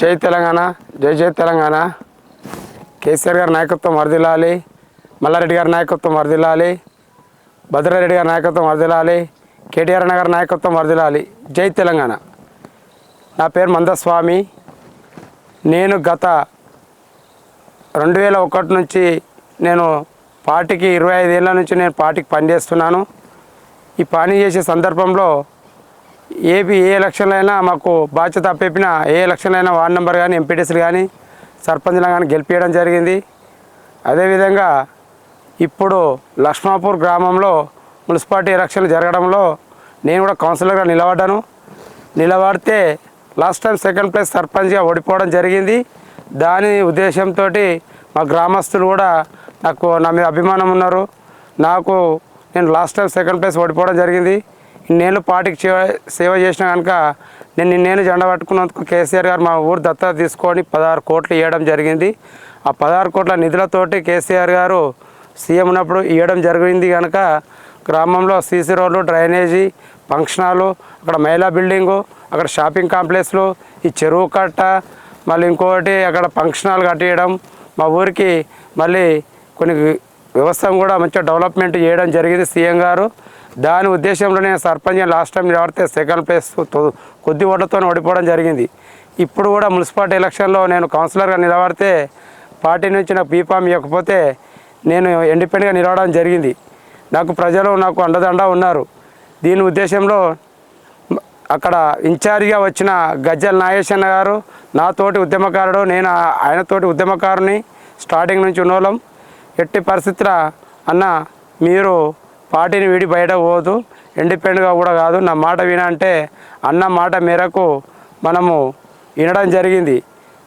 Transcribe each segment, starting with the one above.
జై తెలంగాణ, జై జై తెలంగాణ. కేసీఆర్ గారి నాయకత్వం వర్ధిల్లాలి, మల్లారెడ్డి గారి నాయకత్వం వర్ధిల్లాలి, భద్రారెడ్డి గారి నాయకత్వం వర్ధిల్లాలి, కేటీఆర్ గారి నాయకత్వం వర్ధిల్లాలి. జై తెలంగాణ. నా పేరు మందస్వామి. నేను గత 2001 నుంచి నేను పార్టీకి 25 ఏళ్ళ నుంచి నేను పార్టీకి పనిచేస్తున్నాను. ఈ పని చేసే సందర్భంలో ఏ ఎలక్షన్లైనా మాకు బాధ్యత అప్పేపిన ఏ ఎలక్షన్లైనా వార్డు నెంబర్ కానీ ఎంపీటీసీలు కానీ సర్పంచ్లు కానీ గెలిపించడం జరిగింది. అదేవిధంగా ఇప్పుడు లక్ష్మాపూర్ గ్రామంలో మున్సిపాలిటీ ఎలక్షన్లు జరగడంలో నేను కూడా కౌన్సిలర్గా నిలబడితే లాస్ట్ టైం సెకండ్ ప్లేస్ సర్పంచ్గా ఓడిపోవడం జరిగింది. దాని ఉద్దేశంతో మా గ్రామస్తులు కూడా నా మీద అభిమానం ఉన్నారు. నేను లాస్ట్ టైం సెకండ్ ప్లేస్ ఓడిపోవడం జరిగింది. నేను పార్టీకి సేవ చేసిన కనుక నేను జెండా పట్టుకున్నందుకు కేసీఆర్ గారు మా ఊరు దత్తత తీసుకొని 16 కోట్లు ఇవ్వడం జరిగింది. ఆ 16 కోట్ల నిధులతోటి కేసీఆర్ గారు సీఎం ఉన్నప్పుడు ఇవ్వడం జరిగింది. కనుక గ్రామంలో సీసీ రోడ్లు, డ్రైనేజీ, ఫంక్షన్ హాలు, అక్కడ మహిళా బిల్డింగు, అక్కడ షాపింగ్ కాంప్లెక్స్లు, ఈ చెరువు కట్ట, మళ్ళీ ఇంకోటి అక్కడ ఫంక్షన్ హాల్ కట్టియడం, మా ఊరికి మళ్ళీ కొన్ని వ్యవస్థను కూడా మంచిగా డెవలప్మెంట్ చేయడం జరిగింది సీఎం గారు. దాని ఉద్దేశంలో నేను సర్పంచ్ లాస్ట్ టైం నిలబడితే సెకండ్ ప్లేస్ కొద్ది ఓట్లతో ఓడిపోవడం జరిగింది. ఇప్పుడు కూడా మున్సిపాలిటీ ఎలక్షన్లో నేను కౌన్సిలర్గా నిలబడితే పార్టీ నుంచి నాకు బీఫామ్ ఇవ్వకపోతే నేను ఇండిపెండెంట్గా నిలవడం జరిగింది. ప్రజలు నాకు అండదండ ఉన్నారు. దీని ఉద్దేశంలో అక్కడ ఇన్ఛార్జిగా వచ్చిన గజ్జల నాగేశన్న గారు నాతోటి ఉద్యమకారుడు, నేను ఆయనతోటి ఉద్యమకారుని స్టార్టింగ్ నుంచి ఉన్నోళ్ళం. ఎట్టి పరిస్థితుల అన్న మీరు పార్టీని వీడి బయట పోదు, ఇండిపెండెంట్గా కూడా కాదు, నా మాట వినంటే అన్న మాట మేరకు మనము వినడం జరిగింది.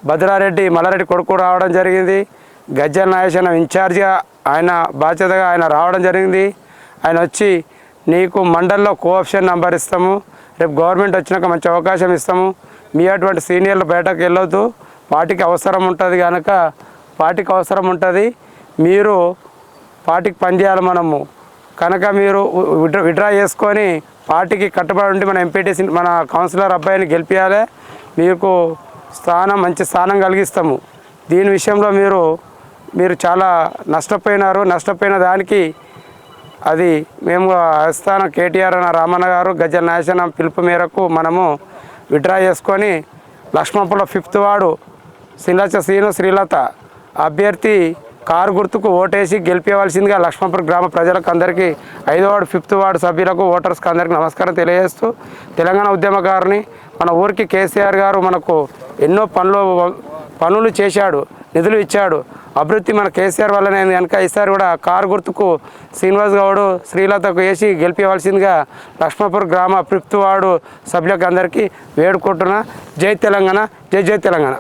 భద్రారెడ్డి మల్లారెడ్డి కొడుకు రావడం జరిగింది. గజ్జల నాగేశన్న ఇన్ఛార్జిగా ఆయన బాధ్యతగా ఆయన రావడం జరిగింది. ఆయన వచ్చి నీకు మండల్లో కోఆప్షన్ నంబర్ ఇస్తాము, రేపు గవర్నమెంట్ వచ్చినాక మంచి అవకాశం ఇస్తాము, మీ అటువంటి సీనియర్లు బయటకు వెళ్ళొద్దు, పార్టీకి అవసరం ఉంటుంది కనుక పార్టీకి అవసరం ఉంటుంది, మీరు పార్టీకి పనిచేయాలి మనము కనుక మీరు విడ్రా చేసుకొని పార్టీకి కట్టుబడి ఉండి మన ఎంపీటీసీ మన కౌన్సిలర్ అబ్బాయిని గెలిపించాలి, మీకు మంచి స్థానం కలిగిస్తాము. దీని విషయంలో మీరు చాలా నష్టపోయిన దానికి అది మేము స్థానం కేటీఆర్ రామన్న గారు గజ్జల నాగేశన్న పిలుపు మేరకు మనము విడ్రా చేసుకొని లక్ష్మాపూర్లో 5th వార్డు శ్రీలత అభ్యర్థి కారు గుర్తుకు ఓటేసి గెలిపించవలసిందిగా లక్ష్మాపూర్ గ్రామ ప్రజలకు అందరికీ 5వ వార్డు 5th వార్డు సభ్యులకు ఓటర్స్కి అందరికీ నమస్కారం తెలియజేస్తూ, తెలంగాణ ఉద్యమకారుని మన ఊరికి కేసీఆర్ గారు మనకు ఎన్నో పనులు చేశాడు, నిధులు ఇచ్చాడు, అభివృద్ధి మన కేసీఆర్ వల్లనే కనుక ఈసారి కూడా కారు గుర్తుకు శ్రీనివాస్ గౌడ్ శ్రీలతకు వేసి గెలిపించవలసిందిగా లక్ష్మాపూర్ గ్రామ 5th వార్డు సభ్యులకు అందరికీ వేడుకుంటున్నా. జై తెలంగాణ, జై జై తెలంగాణ.